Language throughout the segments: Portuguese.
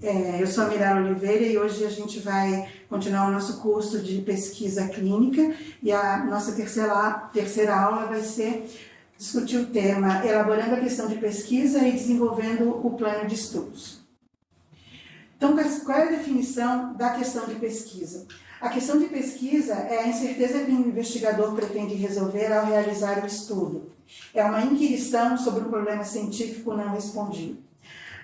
Eu sou a Mirella Oliveira e hoje a gente vai continuar o nosso curso de pesquisa clínica e a nossa terceira aula vai ser discutir o tema elaborando a questão de pesquisa e desenvolvendo o plano de estudos. Então, qual é a definição da questão de pesquisa? A questão de pesquisa é a incerteza que o investigador pretende resolver ao realizar o estudo. É uma inquirição sobre um problema científico não respondido.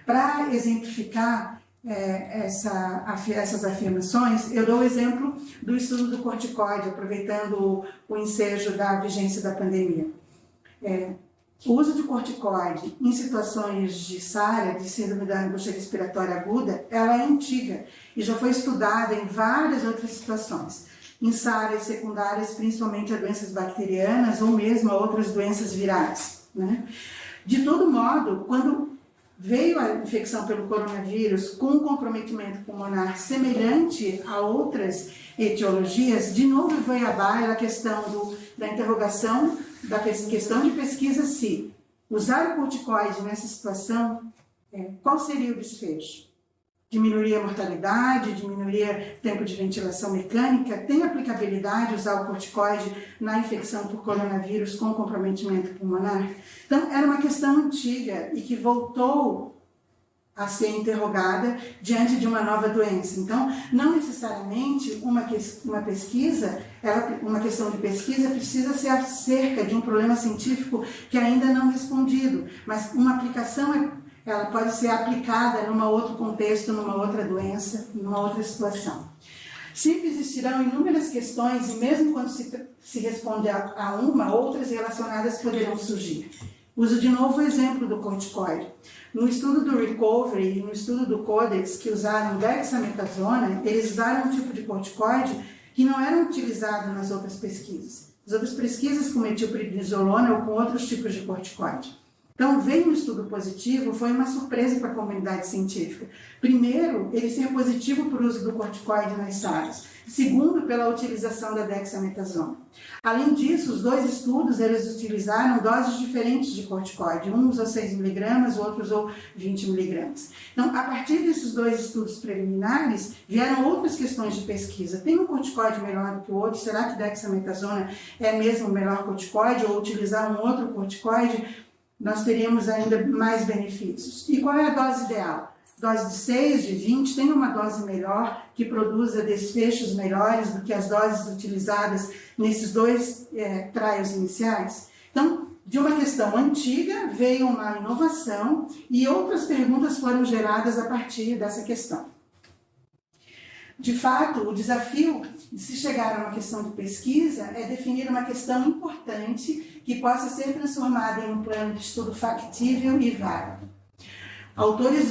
Para exemplificar essas afirmações, eu dou o exemplo do estudo do corticoide, aproveitando o ensejo da vigência da pandemia. O uso de corticoide em situações de SARA, de síndrome da angústia respiratória aguda, ela é antiga e já foi estudada em várias outras situações. Em SARAs secundárias, principalmente a doenças bacterianas ou mesmo a outras doenças virais, né? De todo modo, quando veio a infecção pelo coronavírus com um comprometimento pulmonar semelhante a outras etiologias, de novo veio à baila a questão da interrogação da questão de pesquisa se usar o corticoide nessa situação, qual seria o desfecho? Diminuiria a mortalidade, diminuiria tempo de ventilação mecânica? Tem aplicabilidade usar o corticoide na infecção por coronavírus com comprometimento pulmonar? Então, era uma questão antiga e que voltou a ser interrogada diante de uma nova doença. Então, não necessariamente uma questão de pesquisa precisa ser acerca de um problema científico que ainda não respondido, mas uma aplicação ela pode ser aplicada num outro contexto, numa outra doença, numa outra situação. Sempre existirão inúmeras questões e mesmo quando se responde a uma, outras relacionadas poderão surgir. Uso de novo o exemplo do corticoide. No estudo do Recovery e no estudo do Codex, que usaram dexametasona, eles usaram um tipo de corticoide que não era utilizado nas outras pesquisas. As outras pesquisas com metilprednisolona ou com outros tipos de corticoide. Então, veio um estudo positivo, foi uma surpresa para a comunidade científica. Primeiro, ele ser positivo para o uso do corticoide nas SARAs. Segundo, pela utilização da dexametasona. Além disso, os dois estudos, eles utilizaram doses diferentes de corticoide. Um usou 6 mg, o outro usou 20 mg. Então, a partir desses dois estudos preliminares, vieram outras questões de pesquisa. Tem um corticoide melhor do que o outro? Será que dexametasona é mesmo o melhor corticoide? Ou utilizar um outro corticoide? Nós teríamos ainda mais benefícios. E qual é a dose ideal? Dose de 6, de 20, tem uma dose melhor que produza desfechos melhores do que as doses utilizadas nesses dois trials iniciais? Então, de uma questão antiga veio uma inovação e outras perguntas foram geradas a partir dessa questão. De fato, o desafio de se chegar a uma questão de pesquisa é definir uma questão importante que possa ser transformada em um plano de estudo factível e válido. Autores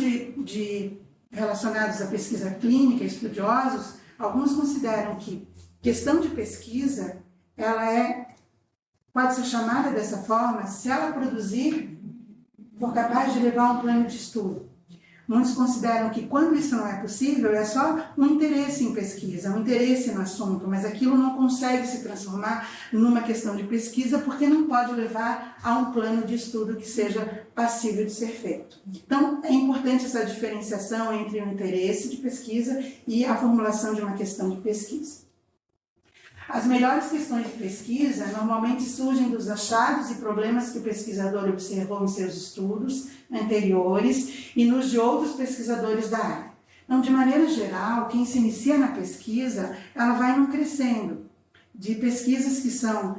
relacionados à pesquisa clínica, estudiosos, alguns consideram que questão de pesquisa pode ser chamada dessa forma se ela for capaz de levar um plano de estudo. Muitos consideram que quando isso não é possível, é só um interesse em pesquisa, um interesse no assunto, mas aquilo não consegue se transformar numa questão de pesquisa porque não pode levar a um plano de estudo que seja passível de ser feito. Então, é importante essa diferenciação entre o interesse de pesquisa e a formulação de uma questão de pesquisa. As melhores questões de pesquisa normalmente surgem dos achados e problemas que o pesquisador observou em seus estudos anteriores e nos de outros pesquisadores da área. Então, de maneira geral, quem se inicia na pesquisa, ela vai num crescendo de pesquisas que são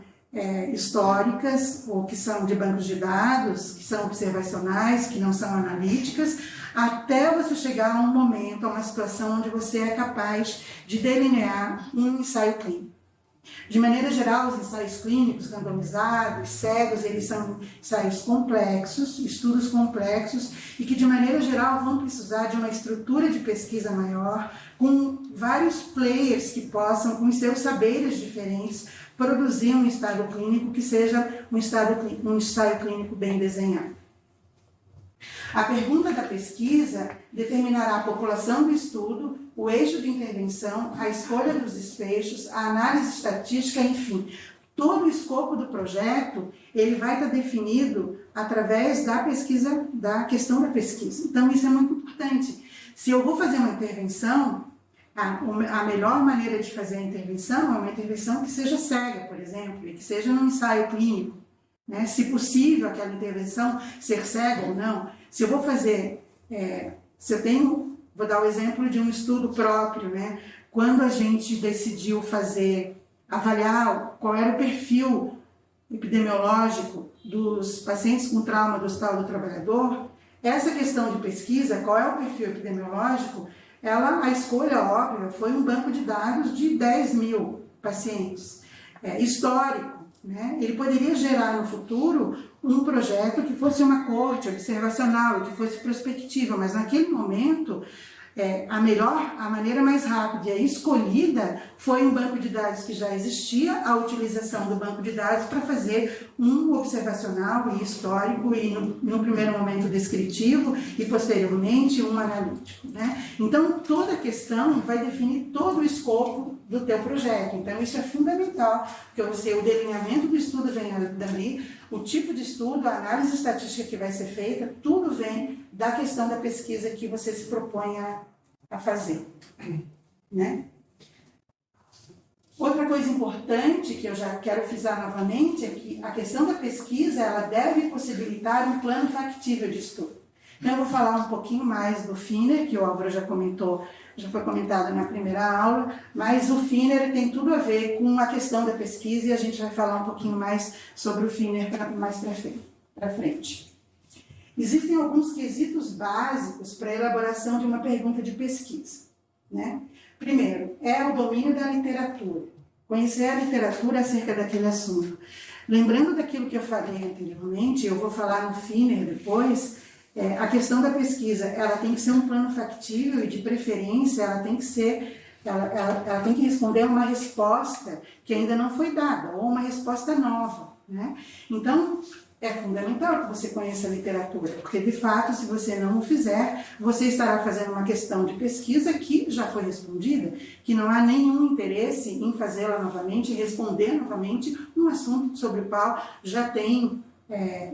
históricas ou que são de bancos de dados, que são observacionais, que não são analíticas, até você chegar a um momento, a uma situação onde você é capaz de delinear um ensaio clínico. De maneira geral, os ensaios clínicos, randomizados, cegos, eles são ensaios complexos, estudos complexos e que, de maneira geral, vão precisar de uma estrutura de pesquisa maior, com vários players que possam, com seus saberes diferentes, produzir um estado clínico que seja um ensaio clínico bem desenhado. A pergunta da pesquisa determinará a população do estudo, o eixo de intervenção, a escolha dos desfechos, a análise estatística, enfim. Todo o escopo do projeto ele vai estar definido através da pesquisa, da questão da pesquisa. Então, isso é muito importante. Se eu vou fazer uma intervenção, a melhor maneira de fazer a intervenção é uma intervenção que seja cega, por exemplo, e que seja num ensaio clínico, né? Se possível, aquela intervenção ser cega ou não. Se eu vou fazer, vou dar o exemplo de um estudo próprio, né? Quando a gente decidiu avaliar qual era o perfil epidemiológico dos pacientes com trauma do Hospital do Trabalhador, essa questão de pesquisa, qual é o perfil epidemiológico, a escolha óbvia foi um banco de dados de 10 mil pacientes, histórico, né? Ele poderia gerar no futuro um projeto que fosse uma coorte observacional, que fosse prospectiva, mas naquele momento a maneira mais rápida e escolhida foi um banco de dados que já existia, a utilização do banco de dados para fazer um observacional e histórico e no primeiro momento descritivo e posteriormente um analítico, né? Então toda a questão vai definir todo o escopo do teu projeto, então isso é fundamental, porque o delineamento do estudo vem dali, o tipo de estudo, a análise estatística que vai ser feita, tudo vem da questão da pesquisa que você se propõe a fazer, né? Outra coisa importante que eu já quero frisar novamente é que a questão da pesquisa, ela deve possibilitar um plano factível de estudo. Então eu vou falar um pouquinho mais do FINER, que o Álvaro já comentou, já foi comentado na primeira aula, mas o FINER tem tudo a ver com a questão da pesquisa e a gente vai falar um pouquinho mais sobre o FINER mais para frente. Existem alguns quesitos básicos para a elaboração de uma pergunta de pesquisa, né? Primeiro, é o domínio da literatura. Conhecer a literatura acerca daquele assunto. Lembrando daquilo que eu falei anteriormente, eu vou falar no FINER depois, a questão da pesquisa, ela tem que ser um plano factível e, de preferência, ela tem que responder a uma resposta que ainda não foi dada, ou uma resposta nova, né? Então, é fundamental que você conheça a literatura, porque, de fato, se você não o fizer, você estará fazendo uma questão de pesquisa que já foi respondida, que não há nenhum interesse em fazê-la novamente, em responder novamente um assunto sobre o qual já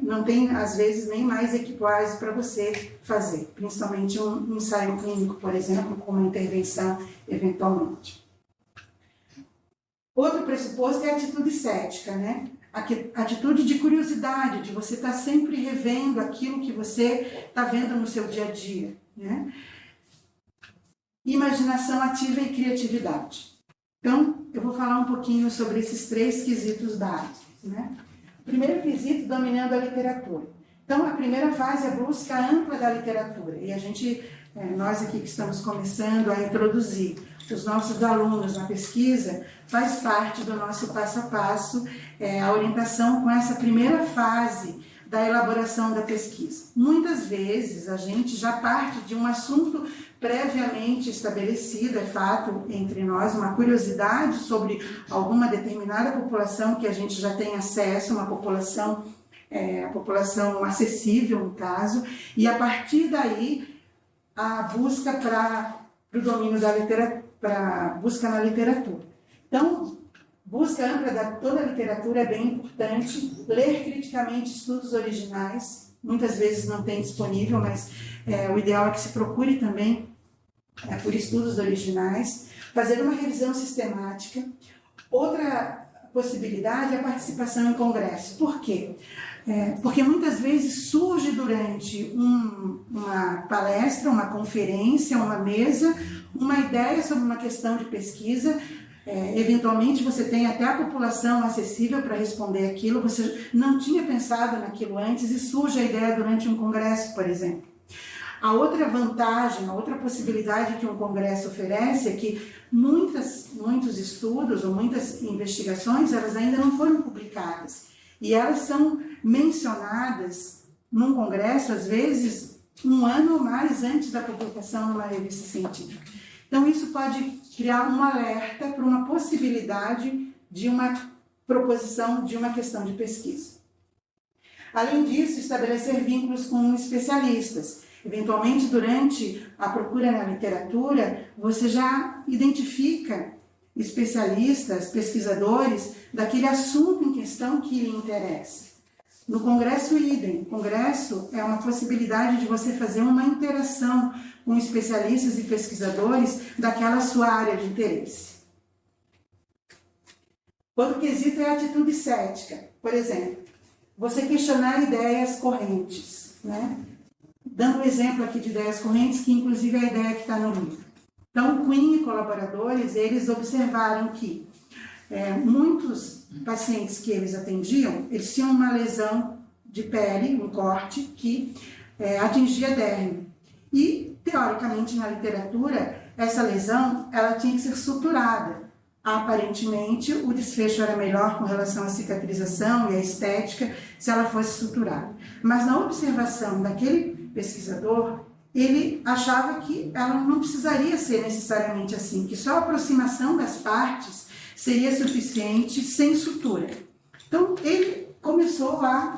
não tem, às vezes, nem mais equipagem para você fazer, principalmente um ensaio clínico, por exemplo, com uma intervenção, eventualmente. Outro pressuposto é a atitude cética, né? Atitude de curiosidade, de você estar sempre revendo aquilo que você está vendo no seu dia a dia, né? Imaginação ativa e criatividade. Então, eu vou falar um pouquinho sobre esses 3 quesitos básicos, né? Primeiro quesito, dominando a literatura. Então, a primeira fase é a busca ampla da literatura. E nós aqui que estamos começando a introduzir os nossos alunos na pesquisa, faz parte do nosso passo a passo, a orientação com essa primeira fase da elaboração da pesquisa. Muitas vezes a gente já parte de um assunto previamente estabelecido, é fato entre nós, uma curiosidade sobre alguma determinada população que a gente já tem acesso, uma população, a população acessível, no caso, e a partir daí a busca para o domínio da literatura, para busca na literatura. Então, busca ampla de toda a literatura é bem importante, ler criticamente estudos originais, muitas vezes não tem disponível, mas o ideal é que se procure também por estudos originais, fazer uma revisão sistemática. Outra possibilidade é a participação em congresso. Por quê? Porque muitas vezes surge durante uma palestra, uma conferência, uma mesa, uma ideia sobre uma questão de pesquisa, eventualmente você tem até a população acessível para responder aquilo, você não tinha pensado naquilo antes e surge a ideia durante um congresso, por exemplo. A outra vantagem, a outra possibilidade que um congresso oferece é que muitos estudos ou muitas investigações, elas ainda não foram publicadas. E elas são mencionadas num congresso, às vezes, 1 ano ou mais antes da publicação numa revista científica. Então, isso pode criar um alerta para uma possibilidade de uma proposição de uma questão de pesquisa. Além disso, estabelecer vínculos com especialistas. Eventualmente, durante a procura na literatura, você já identifica especialistas, pesquisadores, daquele assunto em questão que lhe interessa. No congresso, idem. O congresso é uma possibilidade de você fazer uma interação com especialistas e pesquisadores daquela sua área de interesse. Outro quesito é a atitude cética. Por exemplo, você questionar ideias correntes, né? Dando um exemplo aqui de ideias correntes, que inclusive é a ideia que está no livro. Então, Quinn e colaboradores, eles observaram que muitos pacientes que eles atendiam, eles tinham uma lesão de pele, um corte, que atingia a derme. E, teoricamente, na literatura, essa lesão ela tinha que ser suturada. Aparentemente, o desfecho era melhor com relação à cicatrização e à estética se ela fosse suturada. Mas, na observação daquele pesquisador, ele achava que ela não precisaria ser necessariamente assim, que só a aproximação das partes seria suficiente sem sutura. Então, ele começou a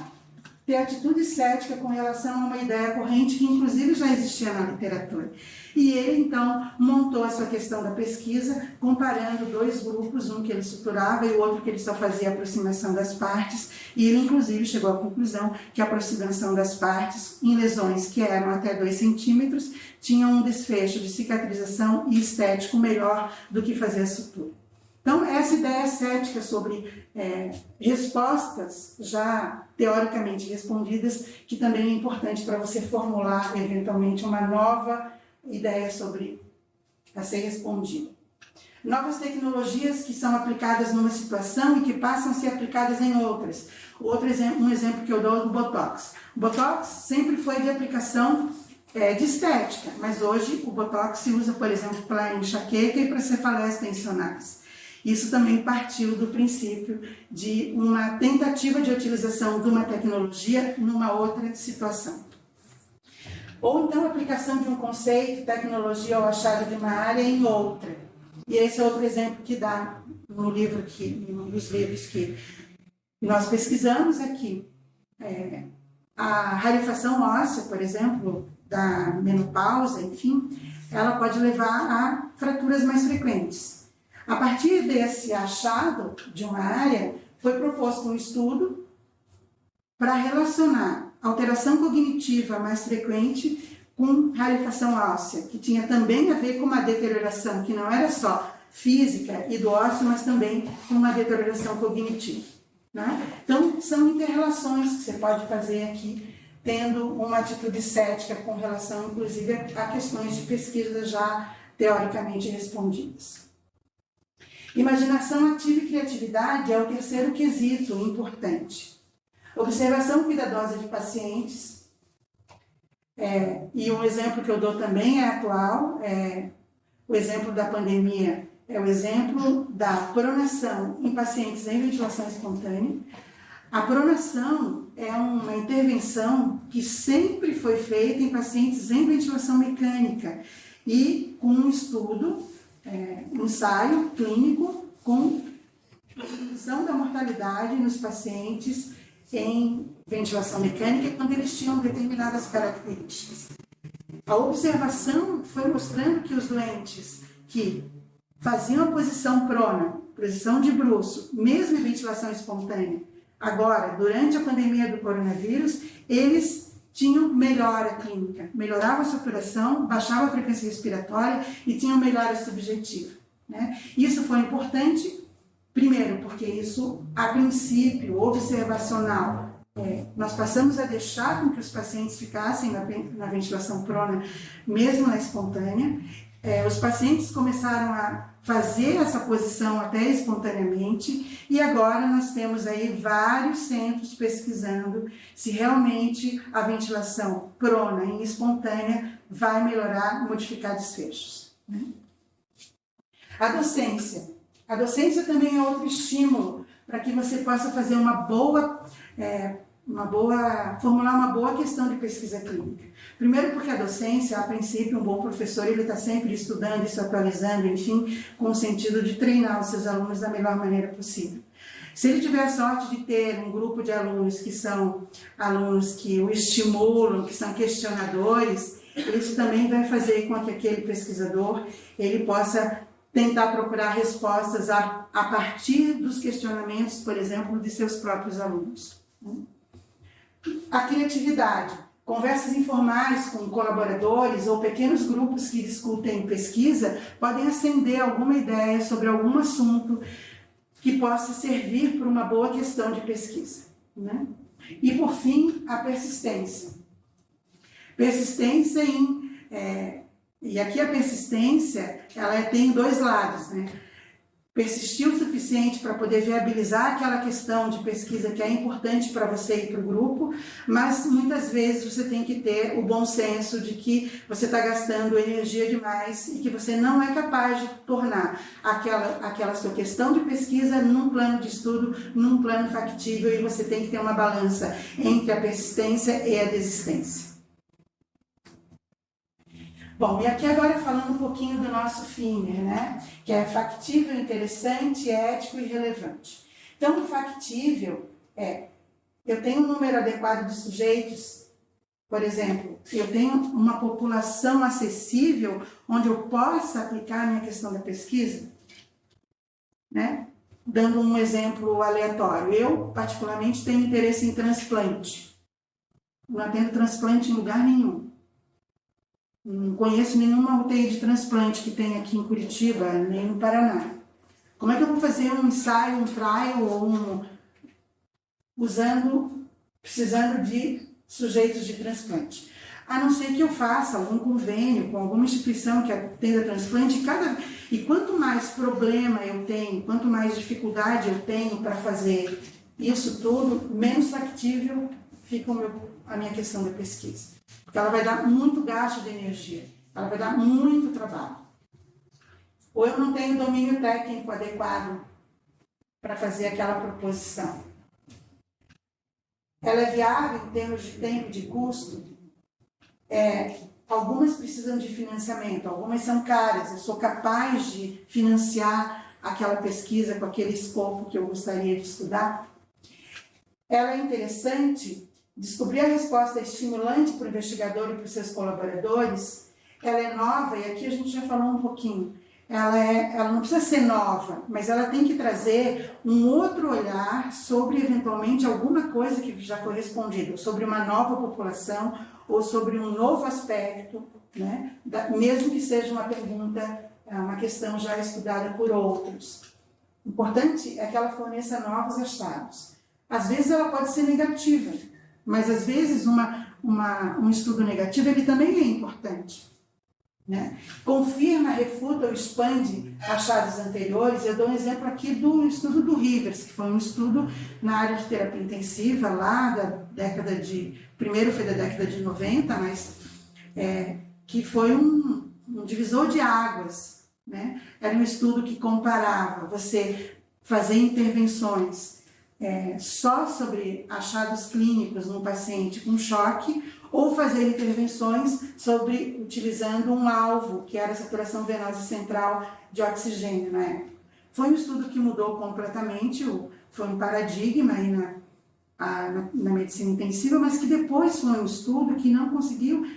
ter atitude cética com relação a uma ideia corrente que, inclusive, já existia na literatura. E ele, então, montou a sua questão da pesquisa, comparando dois grupos, um que ele suturava e o outro que ele só fazia a aproximação das partes, e ele, inclusive, chegou à conclusão que a aproximação das partes, em lesões que eram até 2 centímetros, tinham um desfecho de cicatrização e estético melhor do que fazer a sutura. Então, essa ideia cética sobre respostas já teoricamente respondidas, que também é importante para você formular, eventualmente, uma nova ideia sobre a ser respondida. Novas tecnologias que são aplicadas numa situação e que passam a ser aplicadas em outras. Um exemplo que eu dou é o Botox. O Botox sempre foi de aplicação de estética, mas hoje o Botox se usa, por exemplo, para enxaqueca e para cefaleias tensionais. Isso também partiu do princípio de uma tentativa de utilização de uma tecnologia numa outra situação. Ou então a aplicação de um conceito, tecnologia ou achado de uma área em outra. E esse é outro exemplo que dá no livro um dos livros que nós pesquisamos aqui. A rarefação óssea, por exemplo, da menopausa, enfim, ela pode levar a fraturas mais frequentes. A partir desse achado de uma área, foi proposto um estudo para relacionar alteração cognitiva mais frequente com rarefação óssea, que tinha também a ver com uma deterioração que não era só física e do ósseo, mas também com uma deterioração cognitiva. Né? Então, são inter-relações que você pode fazer aqui, tendo uma atitude cética com relação, inclusive, a questões de pesquisa já teoricamente respondidas. Imaginação ativa e criatividade é o terceiro quesito importante. Observação cuidadosa de pacientes, e um exemplo que eu dou também é atual, o exemplo da pandemia é o exemplo da pronação em pacientes em ventilação espontânea. A pronação é uma intervenção que sempre foi feita em pacientes em ventilação mecânica e com um estudo, um ensaio clínico com redução da mortalidade nos pacientes em ventilação mecânica quando eles tinham determinadas características. A observação foi mostrando que os doentes que faziam a posição prona, posição de bruço, mesmo em ventilação espontânea, agora, durante a pandemia do coronavírus, eles tinham melhora clínica, melhorava a saturação, baixava a frequência respiratória e tinham melhora subjetiva. Né? Isso foi importante, primeiro, porque isso, a princípio, observacional, nós passamos a deixar com que os pacientes ficassem na ventilação prona, mesmo na espontânea. Os pacientes começaram a fazer essa posição até espontaneamente e agora nós temos aí vários centros pesquisando se realmente a ventilação prona e espontânea vai melhorar, modificar desfechos. Né? A docência. A docência também é outro estímulo para que você possa fazer formular uma boa questão de pesquisa clínica. Primeiro porque a docência, a princípio, um bom professor, ele está sempre estudando e se atualizando, enfim, com o sentido de treinar os seus alunos da melhor maneira possível. Se ele tiver a sorte de ter um grupo de alunos que são alunos que o estimulam, que são questionadores, isso também vai fazer com que aquele pesquisador ele possa tentar procurar respostas a partir dos questionamentos, por exemplo, de seus próprios alunos. A criatividade. Conversas informais com colaboradores ou pequenos grupos que discutem pesquisa podem acender alguma ideia sobre algum assunto que possa servir para uma boa questão de pesquisa, né? E, por fim, a persistência. Persistência e aqui a persistência, ela tem dois lados, né? Persistir o suficiente para poder viabilizar aquela questão de pesquisa que é importante para você e para o grupo, mas muitas vezes você tem que ter o bom senso de que você está gastando energia demais e que você não é capaz de tornar aquela sua questão de pesquisa num plano de estudo, num plano factível, e você tem que ter uma balança entre a persistência e a desistência. Bom, e aqui agora falando um pouquinho do nosso FINER, né? Que é factível, interessante, ético e relevante. Então, o factível eu tenho um número adequado de sujeitos, por exemplo, eu tenho uma população acessível onde eu possa aplicar a minha questão da pesquisa, né? Dando um exemplo aleatório, eu particularmente tenho interesse em transplante. Não atendo transplante em lugar nenhum. Não conheço nenhuma UTI de transplante que tem aqui em Curitiba, nem no Paraná. Como é que eu vou fazer um ensaio, um trial, ou precisando de sujeitos de transplante? A não ser que eu faça algum convênio com alguma instituição que atenda transplante, e quanto mais problema eu tenho, quanto mais dificuldade eu tenho para fazer isso tudo, menos factível fica a minha questão da pesquisa. Porque ela vai dar muito gasto de energia, ela vai dar muito trabalho. Ou eu não tenho domínio técnico adequado para fazer aquela proposição. Ela é viável em termos de tempo e de custo? Algumas precisam de financiamento, algumas são caras, eu sou capaz de financiar aquela pesquisa com aquele escopo que eu gostaria de estudar. Ela é interessante. Descobrir a resposta é estimulante para o investigador e para os seus colaboradores. Ela é nova, e aqui a gente já falou um pouquinho. Ela não precisa ser nova, mas ela tem que trazer um outro olhar sobre, eventualmente, alguma coisa que já foi respondida, sobre uma nova população ou sobre um novo aspecto, né? Mesmo que seja uma pergunta, uma questão já estudada por outros. O importante é que ela forneça novos achados. Às vezes ela pode ser negativa, mas às vezes um estudo negativo ele também é importante, né? Confirma, refuta ou expande achados anteriores. Eu dou um exemplo aqui do estudo do Rivers, que foi um estudo na área de terapia intensiva lá primeiro foi da década de 90, mas que foi um divisor de águas, né? Era um estudo que comparava você fazer intervenções só sobre achados clínicos num paciente com choque, ou fazer intervenções utilizando um alvo, que era a saturação venosa central de oxigênio na época. Foi um estudo que mudou completamente, foi um paradigma aí na medicina intensiva, mas que depois foi um estudo que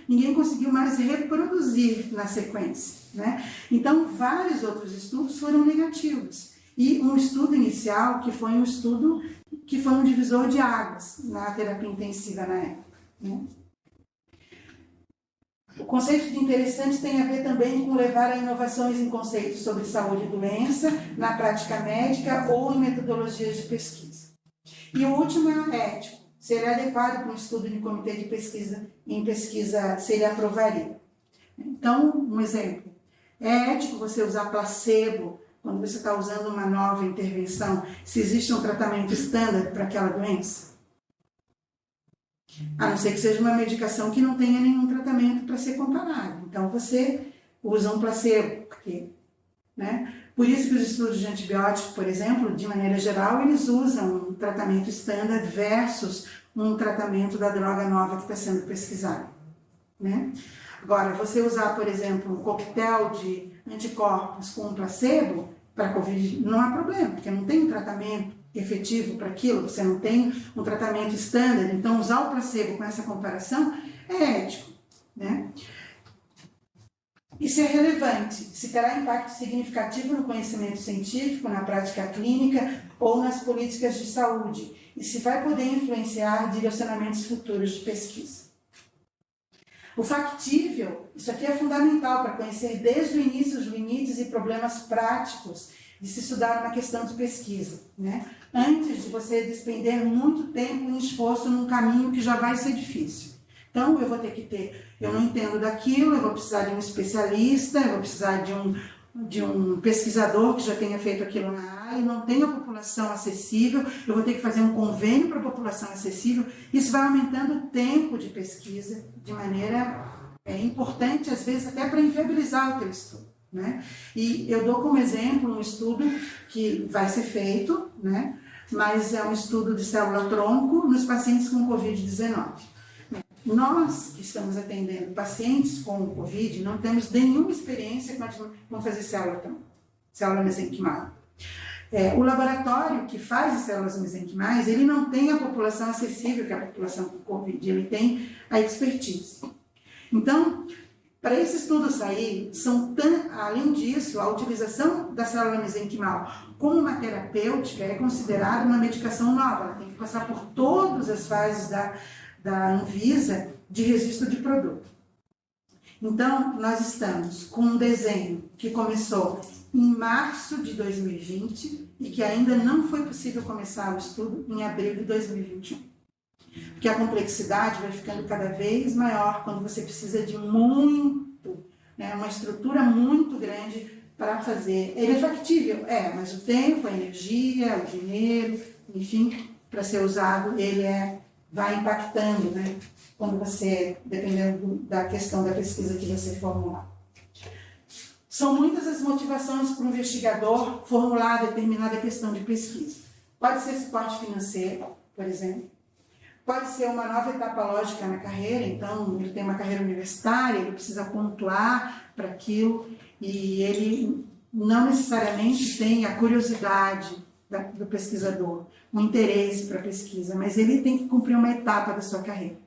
ninguém conseguiu mais reproduzir na sequência, né? Então, vários outros estudos foram negativos. E um estudo inicial, que foi um divisor de águas na terapia intensiva na época, né? O conceito de interessante tem a ver também com levar a inovações em conceitos sobre saúde e doença, na prática médica ou em metodologias de pesquisa. E o último é o ético. Se ele é adequado para um estudo de comitê de pesquisa, se ele aprovaria. Então, um exemplo. É ético você usar placebo quando você está usando uma nova intervenção, se existe um tratamento estándar para aquela doença? A não ser que seja uma medicação que não tenha nenhum tratamento para ser comparado. Então, você usa um placebo, né? Por isso que os estudos de antibiótico, por exemplo, de maneira geral, eles usam um tratamento estándar versus um tratamento da droga nova que está sendo pesquisada, né? Agora, você usar, por exemplo, um coquetel de anticorpos com um placebo para a Covid, não há problema, porque não tem um tratamento efetivo para aquilo, você não tem um tratamento estándar. Então, usar o placebo com essa comparação é ético, né? E se é relevante, se terá impacto significativo no conhecimento científico, na prática clínica ou nas políticas de saúde, e se vai poder influenciar direcionamentos futuros de pesquisa. O factível, isso aqui é fundamental para conhecer desde o início os limites e problemas práticos de se estudar uma questão de pesquisa, né? Antes de você despender muito tempo e esforço num caminho que já vai ser difícil. Então, eu vou ter que eu não entendo daquilo, eu vou precisar de um especialista, eu vou precisar de um pesquisador que já tenha feito aquilo na área, não tenho a população acessível, eu vou ter que fazer um convênio para a população acessível. Isso vai aumentando o tempo de pesquisa de maneira importante, às vezes até para inviabilizar o teu estudo, né? E eu dou como exemplo um estudo que vai ser feito, né? Mas é um estudo de célula-tronco nos pacientes com Covid-19. Nós que estamos atendendo pacientes com Covid não temos nenhuma experiência com fazer célula mesenquimal. O laboratório que faz as células mesenquimais, ele não tem a população acessível que é a população com Covid, ele tem a expertise. Então, para esse estudo sair, além disso, a utilização da célula mesenquimal como uma terapêutica é considerada uma medicação nova, ela tem que passar por todas as fases da Anvisa de registro de produto. Então, nós estamos com um desenho que começou em março de 2020 e que ainda não foi possível começar o estudo em abril de 2021. Porque a complexidade vai ficando cada vez maior quando você precisa de uma estrutura muito grande para fazer. Ele é factível? Mas o tempo, a energia, o dinheiro, enfim, para ser usado, ele vai impactando, né? Quando você, dependendo da questão da pesquisa que você formular. São muitas as motivações para o investigador formular determinada questão de pesquisa. Pode ser suporte financeiro, por exemplo. Pode ser uma nova etapa lógica na carreira, então ele tem uma carreira universitária, ele precisa pontuar para aquilo, e ele não necessariamente tem a curiosidade do pesquisador, um interesse para a pesquisa, mas ele tem que cumprir uma etapa da sua carreira.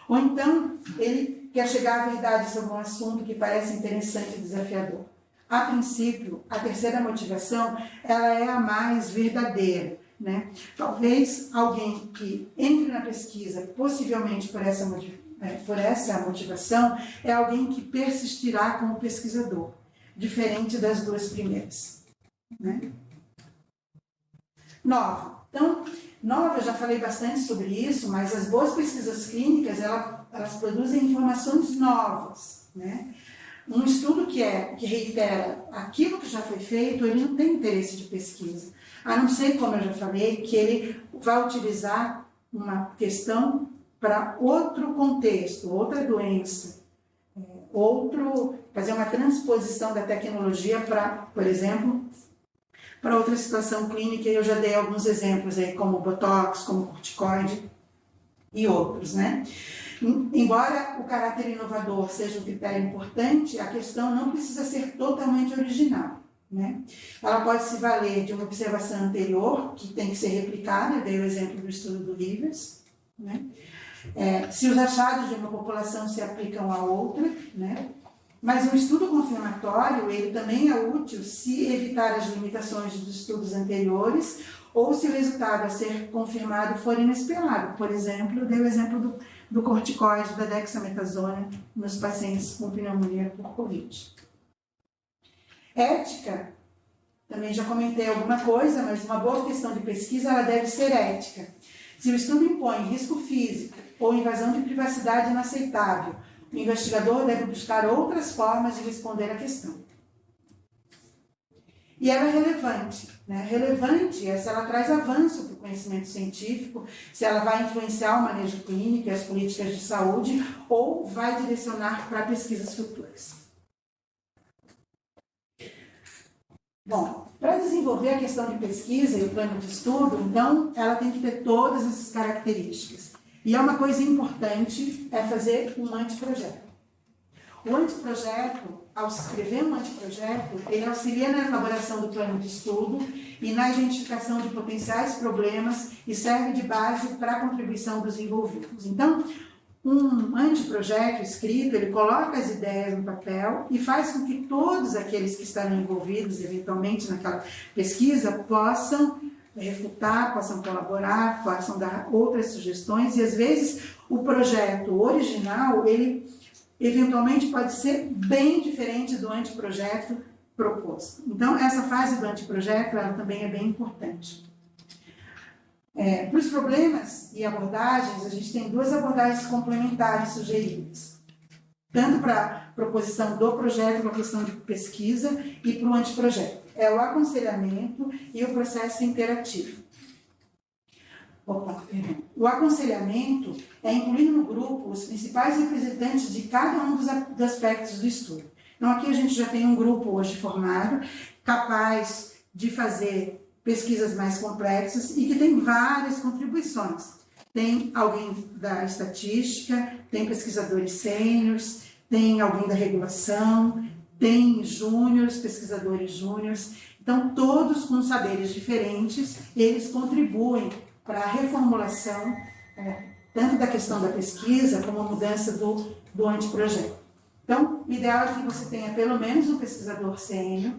Ou então, ele quer chegar à verdade sobre um assunto que parece interessante e desafiador. A princípio, a terceira motivação, ela é a mais verdadeira, né? Talvez alguém que entre na pesquisa, possivelmente por essa motivação, é alguém que persistirá como pesquisador, diferente das duas primeiras, né? Nova, eu já falei bastante sobre isso, mas as boas pesquisas clínicas, elas produzem informações novas, né? Um estudo que reitera aquilo que já foi feito, ele não tem interesse de pesquisa, a não ser, como eu já falei, que ele vai utilizar uma questão para outro contexto, outra doença, fazer uma transposição da tecnologia para, por exemplo, para outra situação clínica, e eu já dei alguns exemplos aí, como botox, como corticoide e outros, né? Embora o caráter inovador seja um critério importante, a questão não precisa ser totalmente original, né? Ela pode se valer de uma observação anterior, que tem que ser replicada, eu dei o exemplo do estudo do Rivers, né? Se os achados de uma população se aplicam a outra, né? Mas o estudo confirmatório, ele também é útil se evitar as limitações dos estudos anteriores ou se o resultado a ser confirmado for inesperado. Por exemplo, eu dei o exemplo do corticoide, da dexametasona, nos pacientes com pneumonia por Covid. Ética, também já comentei alguma coisa, mas uma boa questão de pesquisa, ela deve ser ética. Se o estudo impõe risco físico ou invasão de privacidade inaceitável, o investigador deve buscar outras formas de responder à questão. E ela é relevante, né? Relevante é se ela traz avanço para o conhecimento científico, se ela vai influenciar o manejo clínico e as políticas de saúde, ou vai direcionar para pesquisas futuras. Bom, para desenvolver a questão de pesquisa e o plano de estudo, então, ela tem que ter todas essas características. E é uma coisa importante fazer um anteprojeto. O anteprojeto, ao se escrever um anteprojeto, ele auxilia na elaboração do plano de estudo e na identificação de potenciais problemas e serve de base para a contribuição dos envolvidos. Então, um anteprojeto escrito, ele coloca as ideias no papel e faz com que todos aqueles que estarão envolvidos, eventualmente, naquela pesquisa, possam refutar, possam colaborar, possam dar outras sugestões, e às vezes o projeto original, ele eventualmente pode ser bem diferente do anteprojeto proposto. Então, essa fase do anteprojeto, ela também é bem importante. Para os problemas e abordagens, a gente tem duas abordagens complementares sugeridas. Tanto para a proposição do projeto, para a questão de pesquisa, e para o anteprojeto. É o aconselhamento e o processo interativo. O aconselhamento é incluir no grupo os principais representantes de cada um dos aspectos do estudo. Então, aqui a gente já tem um grupo hoje formado, capaz de fazer pesquisas mais complexas e que tem várias contribuições. Tem alguém da estatística, tem pesquisadores sêniores, tem alguém da regulação, tem júniores, pesquisadores júniores. Então, todos com saberes diferentes, eles contribuem para a reformulação, tanto da questão da pesquisa, como a mudança do anteprojeto. Então, o ideal é que você tenha pelo menos um pesquisador sênior.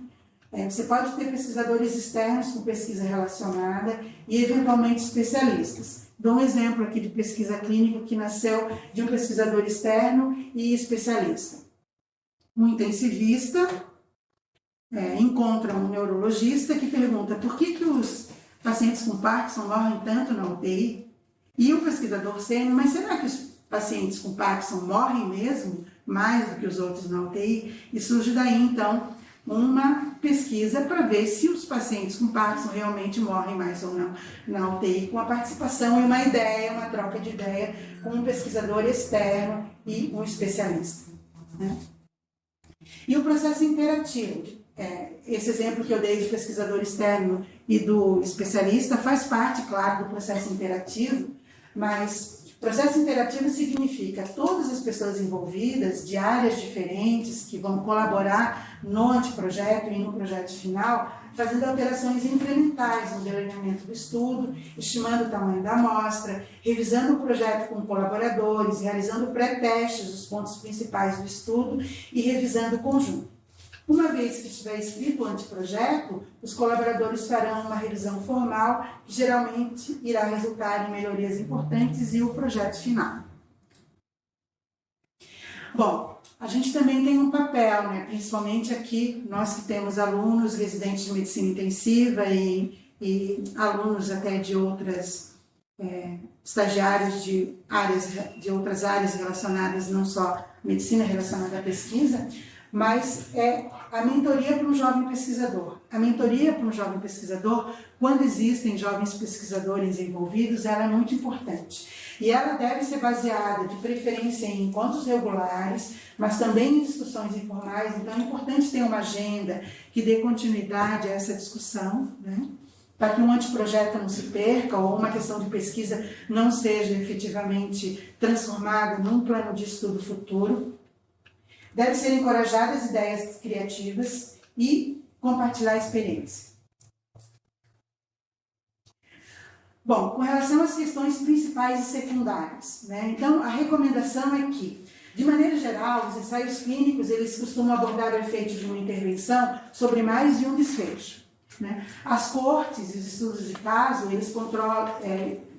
Você pode ter pesquisadores externos com pesquisa relacionada e, eventualmente, especialistas. Dou um exemplo aqui de pesquisa clínica que nasceu de um pesquisador externo e especialista. Um intensivista encontra um neurologista que pergunta por que os pacientes com Parkinson morrem tanto na UTI? E o pesquisador sênior, mas será que os pacientes com Parkinson morrem mesmo mais do que os outros na UTI? E surge daí, então, uma pesquisa para ver se os pacientes com Parkinson realmente morrem mais ou não na UTI, com a participação e uma ideia, uma troca de ideia com um pesquisador externo e um especialista. Né? E o processo interativo, esse exemplo que eu dei do pesquisador externo e do especialista faz parte, claro, do processo interativo, mas processo interativo significa todas as pessoas envolvidas de áreas diferentes que vão colaborar no anteprojeto e no projeto final, fazendo alterações incrementais no delineamento do estudo, estimando o tamanho da amostra, revisando o projeto com colaboradores, realizando pré-testes dos pontos principais do estudo e revisando o conjunto. Uma vez que estiver escrito o anteprojeto, os colaboradores farão uma revisão formal, que geralmente irá resultar em melhorias importantes e o projeto final. Bom, a gente também tem um papel, né? Principalmente aqui, nós que temos alunos, residentes de medicina intensiva e alunos até de outras, estagiários de outras áreas relacionadas, não só medicina relacionada à pesquisa, mas é a mentoria para um jovem pesquisador. A mentoria para um jovem pesquisador, quando existem jovens pesquisadores envolvidos, ela é muito importante. E ela deve ser baseada, de preferência, em encontros regulares, mas também em discussões informais. Então, é importante ter uma agenda que dê continuidade a essa discussão, né? Para que um anteprojeto não se perca ou uma questão de pesquisa não seja efetivamente transformada num plano de estudo futuro. Deve ser encorajadas ideias criativas e compartilhar a experiência. Bom, com relação às questões principais e secundárias, né? Então, a recomendação é que, de maneira geral, os ensaios clínicos, eles costumam abordar o efeito de uma intervenção sobre mais de um desfecho, né? As cortes e os estudos de caso, eles controlam,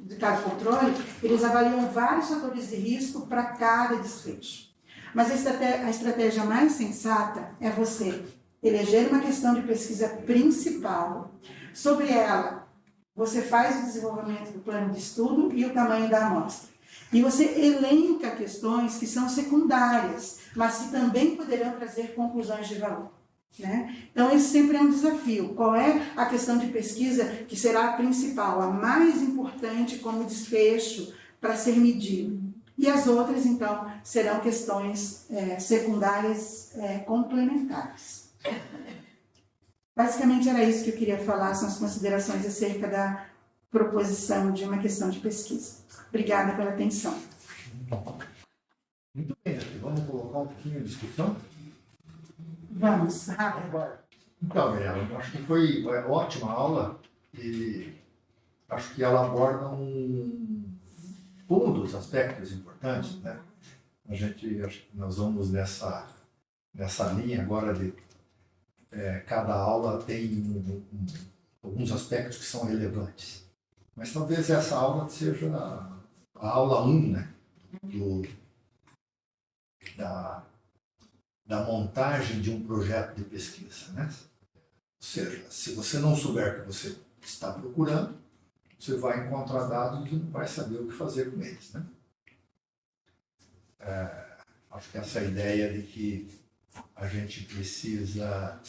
de caso controle, eles avaliam vários fatores de risco para cada desfecho. Mas a estratégia mais sensata é você eleger uma questão de pesquisa principal. Sobre ela, você faz o desenvolvimento do plano de estudo e o tamanho da amostra. E você elenca questões que são secundárias, mas que também poderão trazer conclusões de valor. Né? Então, esse sempre é um desafio. Qual é a questão de pesquisa que será a principal, a mais importante como desfecho para ser medido? E as outras, então, serão questões secundárias complementares. Basicamente era isso que eu queria falar, são as considerações acerca da proposição de uma questão de pesquisa. Obrigada pela atenção. Muito bem, vamos colocar um pouquinho de discussão? Vamos. Então, Gabriela, acho que foi ótima aula e acho que ela aborda um dos aspectos importantes, né? Acho que nós vamos nessa linha agora de cada aula tem alguns aspectos que são relevantes. Mas talvez essa aula seja a aula 1, né, da montagem de um projeto de pesquisa, né? Ou seja, se você não souber o que você está procurando, você vai encontrar dados e não vai saber o que fazer com eles, né? Acho que essa ideia de que a gente precisa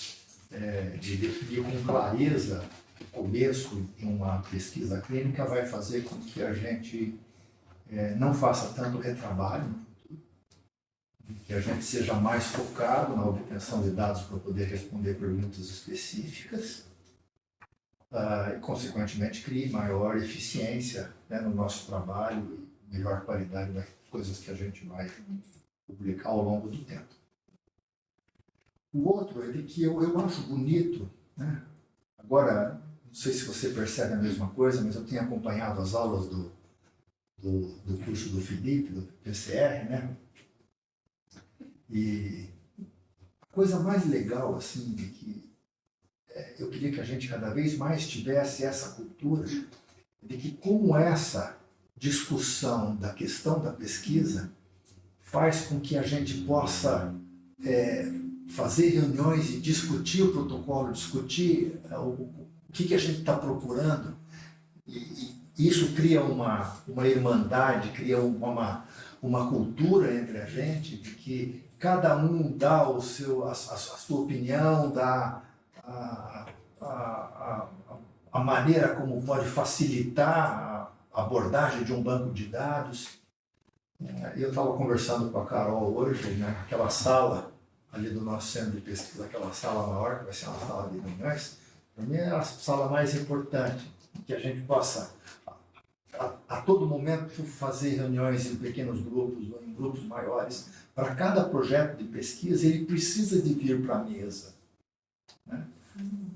de definir com clareza o começo de uma pesquisa clínica vai fazer com que a gente não faça tanto retrabalho, que a gente seja mais focado na obtenção de dados para poder responder perguntas específicas e, consequentemente, crie maior eficiência, né, no nosso trabalho e melhor qualidade das coisas que a gente vai publicar ao longo do tempo. O outro é de que eu acho bonito, né? Agora, não sei se você percebe a mesma coisa, mas eu tenho acompanhado as aulas do curso do Felipe, do PCR, né? E a coisa mais legal, assim, de que eu queria que a gente cada vez mais tivesse essa cultura de que como essa discussão da questão da pesquisa faz com que a gente possa fazer reuniões e discutir o protocolo, discutir o que a gente está procurando, e isso cria uma irmandade, cria uma cultura entre a gente, de que cada um dá a sua opinião, dá a maneira como pode facilitar a abordagem de um banco de dados. Eu estava conversando com a Carol hoje, né, aquela sala ali do nosso centro de pesquisa, aquela sala maior, que vai ser uma sala de reuniões, para mim é a sala mais importante, que a gente possa a todo momento fazer reuniões em pequenos grupos ou em grupos maiores. Para cada projeto de pesquisa, ele precisa de vir para a mesa, né?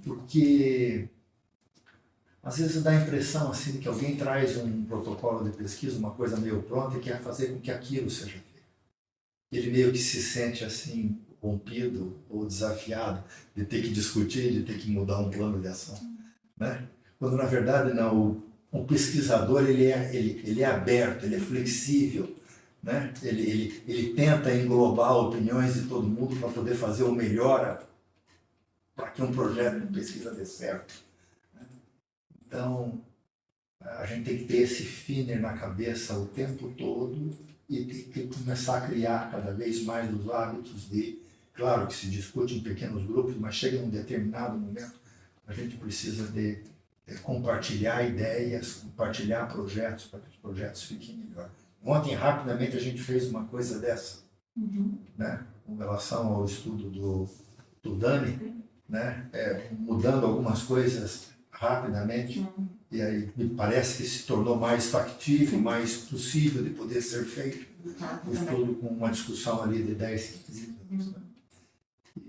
Porque às vezes dá a impressão assim, de que alguém traz um protocolo de pesquisa, uma coisa meio pronta, e quer fazer com que aquilo seja feito. Ele meio que se sente assim, rompido ou desafiado de ter que discutir, de ter que mudar um plano de ação, né? Quando na verdade não, o pesquisador ele é aberto, ele é flexível, né? Ele tenta englobar opiniões de todo mundo para poder fazer o melhor para que um projeto de pesquisa dê certo. Então, a gente tem que ter esse feeling na cabeça o tempo todo e tem que começar a criar cada vez mais os hábitos de, claro que se discute em pequenos grupos, mas chega num determinado momento, a gente precisa de compartilhar ideias, compartilhar projetos, para que os projetos fiquem melhor. Ontem, rapidamente, a gente fez uma coisa dessa, né, com relação ao estudo do Dani, né, mudando algumas coisas rapidamente, e aí me parece que se tornou mais factível, mais possível de poder ser feito, o estudo com uma discussão ali de 10, 15 minutos. Né?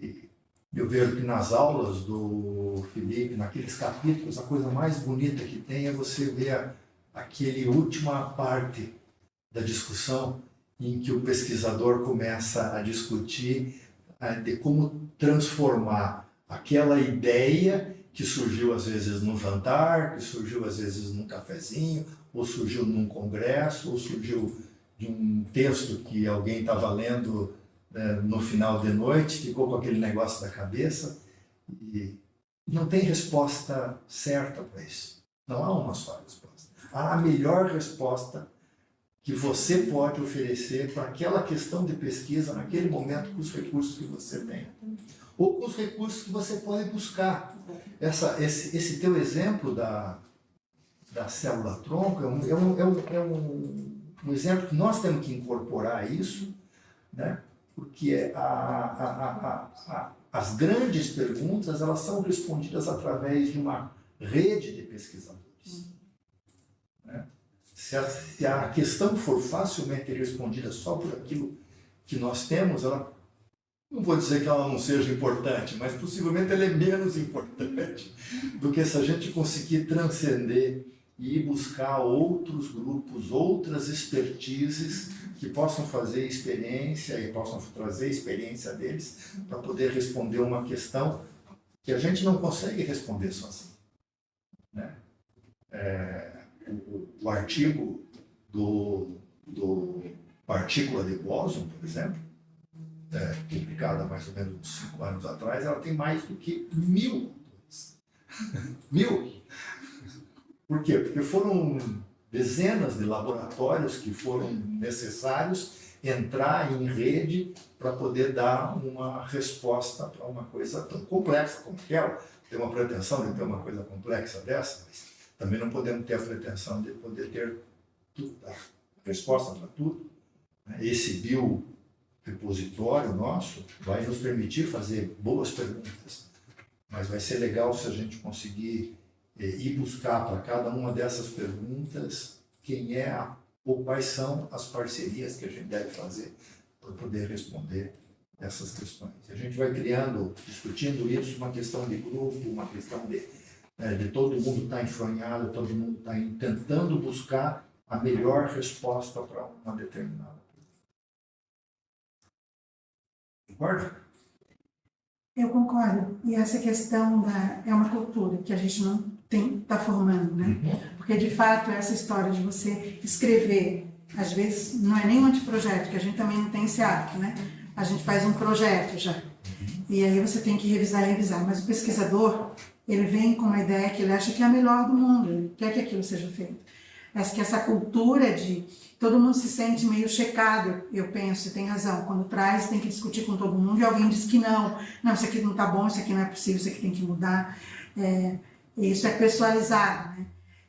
E eu vejo que nas aulas do Felipe, naqueles capítulos, a coisa mais bonita que tem é você ver aquele última parte da discussão em que o pesquisador começa a discutir de como transformar aquela ideia que surgiu às vezes num jantar, que surgiu às vezes num cafezinho, ou surgiu num congresso, ou surgiu de um texto que alguém estava lendo no final de noite, ficou com aquele negócio da cabeça, e não tem resposta certa para isso. Não há uma só resposta. Há a melhor resposta que você pode oferecer para aquela questão de pesquisa naquele momento com os recursos que você tem. Ou com os recursos que você pode buscar. Esse teu exemplo da célula-tronco é um exemplo que nós temos que incorporar isso, né? Porque as grandes perguntas elas são respondidas através de uma rede de pesquisadores. Né? Se a questão for facilmente respondida só por aquilo que nós temos, ela, não vou dizer que ela não seja importante, mas possivelmente ela é menos importante do que se a gente conseguir transcender e ir buscar outros grupos, outras expertises que possam fazer experiência e possam trazer a experiência deles para poder responder uma questão que a gente não consegue responder sozinho. né? O artigo do partícula de bóson, por exemplo, publicada há mais ou menos uns 5 anos atrás, ela tem mais do que 1000 autores. 1000! Por quê? Porque foram dezenas de laboratórios que foram necessários entrar em rede para poder dar uma resposta para uma coisa tão complexa como aquela. Tem uma pretensão de ter uma coisa complexa dessa, mas também não podemos ter a pretensão de poder ter tudo, a resposta para tudo. Esse biorepositório nosso vai nos permitir fazer boas perguntas, mas vai ser legal se a gente conseguir ir buscar para cada uma dessas perguntas quem é ou quais são as parcerias que a gente deve fazer para poder responder essas questões. A gente vai criando, discutindo isso, uma questão de grupo, uma questão de todo mundo estar enfronhado, todo mundo estar tentando buscar a melhor resposta para uma determinada pergunta. Concorda? Eu concordo. E essa questão é uma cultura que a gente não está formando, né? Porque, de fato, essa história de você escrever, às vezes, não é nem um anteprojeto, que a gente também não tem esse hábito, né? A gente faz um projeto já. E aí você tem que revisar e revisar. Mas o pesquisador, ele vem com uma ideia que ele acha que é a melhor do mundo, ele quer que aquilo seja feito. Essa cultura de todo mundo se sente meio checado, eu penso, você tem razão, quando traz tem que discutir com todo mundo e alguém diz que não, isso aqui não está bom, isso aqui não é possível, isso aqui tem que mudar, isso é pessoalizado, né?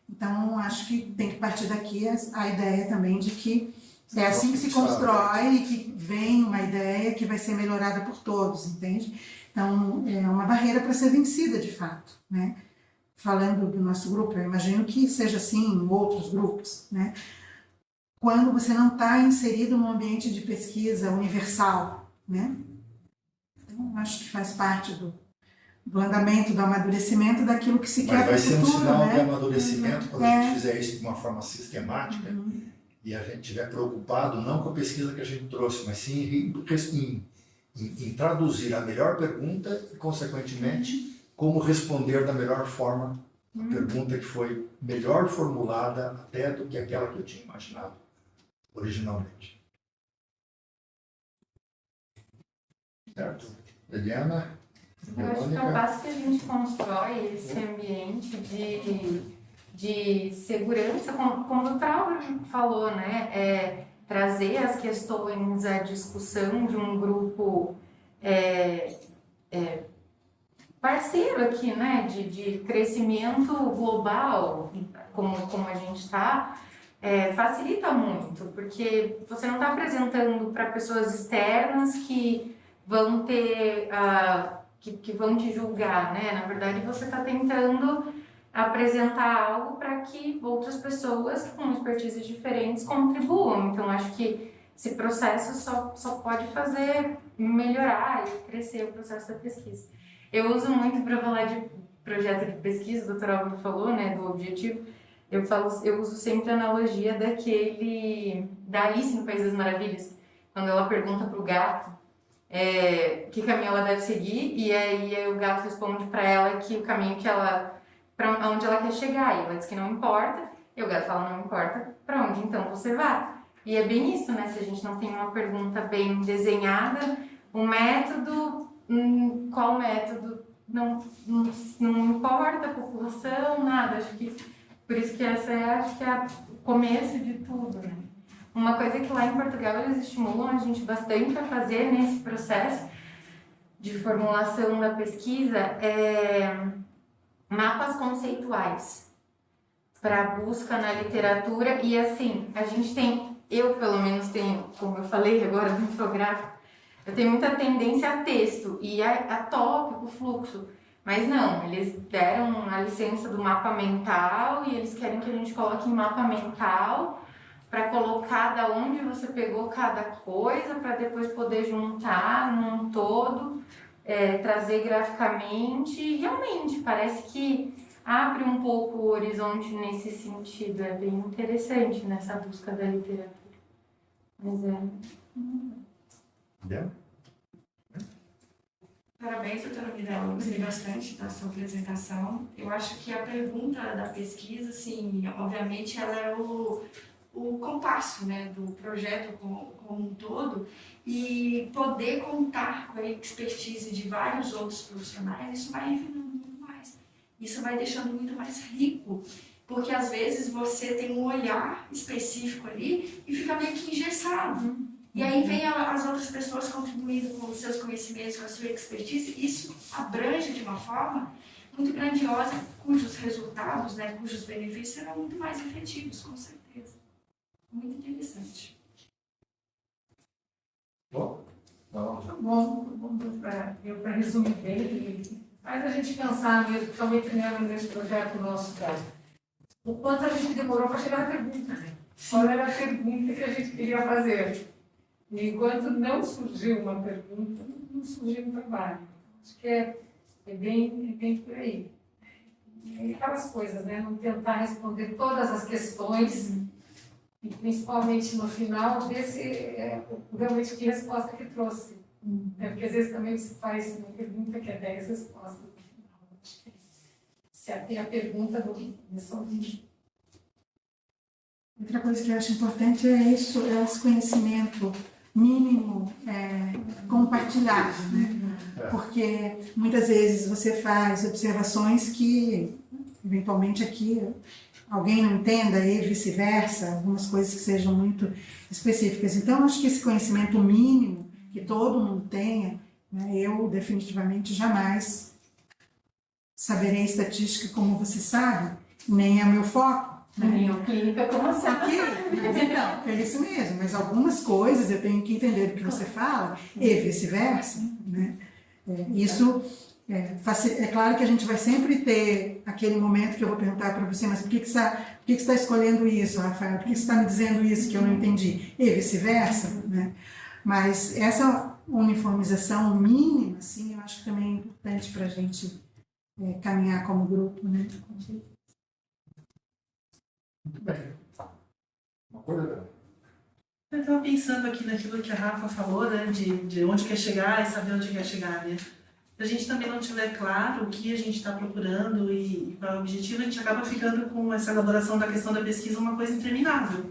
Então, acho que tem que partir daqui a ideia também de que é assim que se constrói e que vem uma ideia que vai ser melhorada por todos, entende? Então, é uma barreira para ser vencida, de fato, né? Falando do nosso grupo, eu imagino que seja assim em outros grupos, né? Quando você não está inserido num ambiente de pesquisa universal, né? Então, acho que faz parte do andamento, do amadurecimento daquilo que se quer para o futuro, né? Vai ser um sinal de amadurecimento quando a gente fizer isso de uma forma sistemática e a gente estiver preocupado não com a pesquisa que a gente trouxe, mas sim em traduzir a melhor pergunta e, consequentemente, como responder da melhor forma a pergunta que foi melhor formulada até do que aquela que eu tinha imaginado originalmente. Certo? Eliana? Eu acho que ao passo que a gente constrói esse ambiente de segurança, como o Dr. Álvaro falou, né? Trazer as questões à discussão de um grupo parceiro aqui, né? De crescimento global, como a gente está, facilita muito, porque você não está apresentando para pessoas externas que vão ter que vão te julgar, né? Na verdade, você está tentando apresentar algo para que outras pessoas com expertises diferentes contribuam. Então, acho que esse processo só pode fazer melhorar e crescer o processo da pesquisa. Eu uso muito para falar de projeto de pesquisa, o Dr. Álvaro falou, né, do objetivo. Eu uso sempre a analogia da Alice no País das Maravilhas, quando ela pergunta para o gato que caminho ela deve seguir, e aí o gato responde para ela que o caminho para onde ela quer chegar, e ela diz que não importa, e o gato fala, não importa para onde então você vai. E é bem isso, né? Se a gente não tem uma pergunta bem desenhada, o método, qual método, não importa a população, nada. Acho que por isso que essa acho que é o começo de tudo, né? Uma coisa que lá em Portugal eles estimulam a gente bastante a fazer nesse processo de formulação da pesquisa mapas conceituais para busca na literatura. E assim, a gente tem, eu pelo menos tenho, como eu falei agora do infográfico, eu tenho muita tendência a texto e a tópico, fluxo. Mas não, eles deram a licença do mapa mental e eles querem que a gente coloque em mapa mental para colocar da onde você pegou cada coisa, para depois poder juntar num todo, trazer graficamente. E realmente, parece que abre um pouco o horizonte nesse sentido. É bem interessante nessa busca da literatura. Mas Entendeu? Parabéns, doutora Mirella. Eu gostei bastante da sua apresentação. Eu acho que a pergunta da pesquisa, assim, obviamente, ela é o compasso, né, do projeto como um todo, e poder contar com a expertise de vários outros profissionais, isso vai refinando muito mais. Isso vai deixando muito mais rico, porque às vezes você tem um olhar específico ali e fica meio que engessado. E aí vem as outras pessoas contribuindo com os seus conhecimentos, com a sua expertise, e isso abrange de uma forma muito grandiosa, cujos resultados, né, cujos benefícios serão muito mais efetivos, com certeza. Muito interessante. Bom, Bom, para resumir bem, faz a gente pensar mesmo, principalmente nesse projeto nosso, o quanto a gente demorou para chegar à pergunta. Qual era a pergunta que a gente queria fazer? E enquanto não surgiu uma pergunta, não surgiu um trabalho. Acho que é bem por aí. E aquelas coisas, né? Não tentar responder todas as questões, e principalmente no final, ver se realmente que resposta que trouxe. Porque às vezes também se faz uma pergunta que é 10 respostas no final. Se tem a pergunta do resolvido. Outra coisa que eu acho importante é isso, é esse conhecimento mínimo compartilhado, né? Porque muitas vezes você faz observações que, eventualmente, aqui alguém não entenda e vice-versa, algumas coisas que sejam muito específicas. Então, acho que esse conhecimento mínimo que todo mundo tenha, né, eu definitivamente jamais saberei estatística como você sabe, nem é meu foco. Clínica como a Então, é isso mesmo, mas algumas coisas eu tenho que entender do que você fala e vice-versa, né? Isso é claro que a gente vai sempre ter aquele momento que eu vou perguntar para você, mas por que você está escolhendo isso, Rafael? Por que você está me dizendo isso que eu não entendi? E vice-versa, né? Mas essa uniformização mínima, assim, eu acho que também é importante para a gente caminhar como grupo, né? muito bem. Uma coisa... Eu estava pensando aqui naquilo que a Rafa falou, né, de onde quer chegar e saber onde quer chegar, né? Se a gente também não tiver claro o que a gente está procurando e qual é o objetivo, a gente acaba ficando com essa elaboração da questão da pesquisa uma coisa interminável.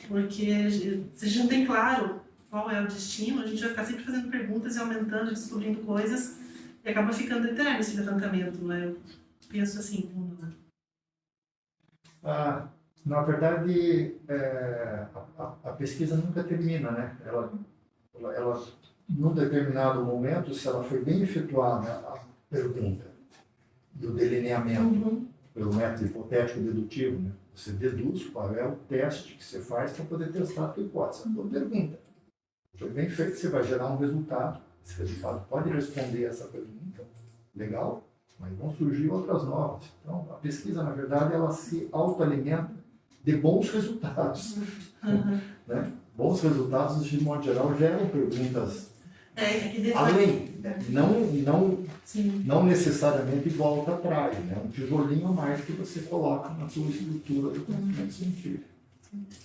Porque se a gente não tem claro qual é o destino, a gente vai ficar sempre fazendo perguntas e aumentando, descobrindo coisas, e acaba ficando eterno esse levantamento, né? Eu penso assim, na verdade, a pesquisa nunca termina, né? Ela, num determinado momento, se ela foi bem efetuada, a pergunta e o delineamento pelo método hipotético dedutivo, né? Você deduz qual é o teste que você faz para poder testar a tua hipótese, a tua pergunta. Foi bem feito, você vai gerar um resultado. Esse resultado pode responder essa pergunta, legal, mas vão surgir outras novas. Então, a pesquisa, na verdade, ela se autoalimenta de bons resultados. Né? Bons resultados, de modo geral, geram perguntas além, né? Não necessariamente volta atrás, né? Um tijolinho a mais que você coloca na sua estrutura do conhecimento científico.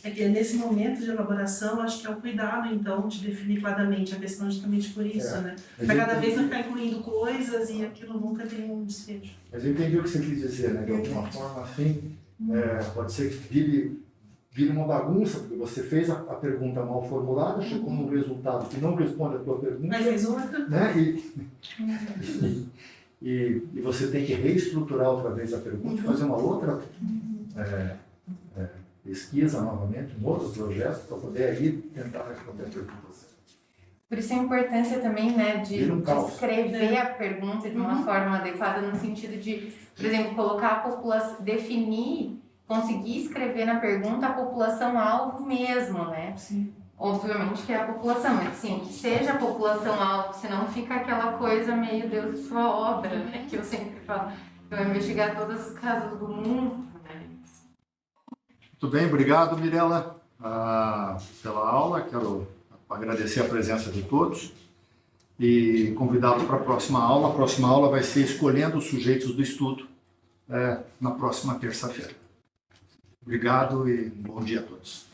É que nesse momento de elaboração, acho que é o cuidado, então, de definir claramente a questão justamente por isso, né? Para cada vez não ficar incluindo coisas e aquilo nunca tem um desfecho. Mas eu entendi o que você quis dizer, né? De alguma forma, assim, pode ser que vire uma bagunça, porque você fez a pergunta mal formulada, chegou num resultado que não responde a tua pergunta. Mas fez outra. Né? E você tem que reestruturar outra vez a pergunta, fazer uma outra pesquisa novamente, um outro projeto, para poder aí tentar responder a pergunta. Por isso a importância também, né, de escrever a pergunta de uma forma adequada, no sentido de, por exemplo, colocar a população, definir, conseguir escrever na pergunta a população-alvo mesmo, né? Sim. Obviamente que é a população, mas sim, que seja a população-alvo, senão fica aquela coisa meio Deus de sua obra, né, que eu sempre falo. Eu vou investigar todos os casos do mundo. Muito bem, obrigado, Mirella, pela aula. Quero agradecer a presença de todos e convidá-los para a próxima aula. A próxima aula vai ser escolhendo os sujeitos do estudo na próxima terça-feira. Obrigado e bom dia a todos.